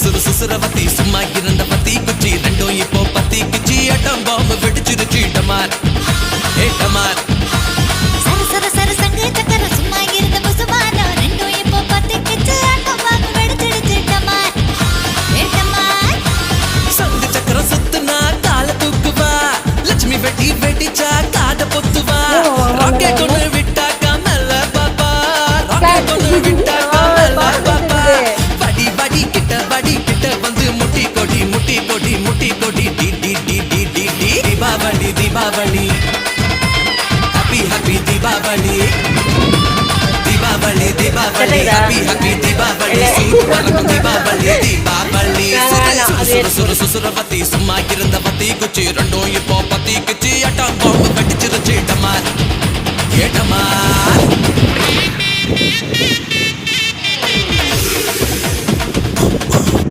சுறு சுசுரவத்தி சும்மா இருந்த பத்தி குச்சி ரெண்டும் இப்போ பத்தி குச்சி அட்டம் பாம்பு வெடிச்சிருச்சு டமார் ஏ டமார் சர சர சர சங்கு சக்கர சும்மா இருந்த புசுமானோ ரெண்டும் இப்போ பத்தி குச்சி அட்டம் பாம்பு வெடிச்சிருச்சு டமார் ஏ டமார் சங்கு சக்கரம் சுத்துனா கால தூக்குவா லட்சுமி வெட்டி வெட்டிச்சா காட பொத்துவா ராக்கெட் ஒன்று விட்டா கமல பாப்பா ராக்கெட் ஒன்று விட்டா கமல பாப்பா வடி வடி கிட்ட வந்து முட்டி கொடி முட்டி கொடி முட்டி கொடி டி டி டி டி டி டி Deepavali Deepavali happy happy Deepavali Deepavali Deepavali happy happy Deepavali super Deepavali Deepavali சுறு சுசுரவத்தி சும்மா இருந்த பத்தி குச்சி ரெண்டும் இப்போ பத்தி குச்சி அட்டம் பாம்பு வெடிச்சிருச்சு டமார் ஏ டமார்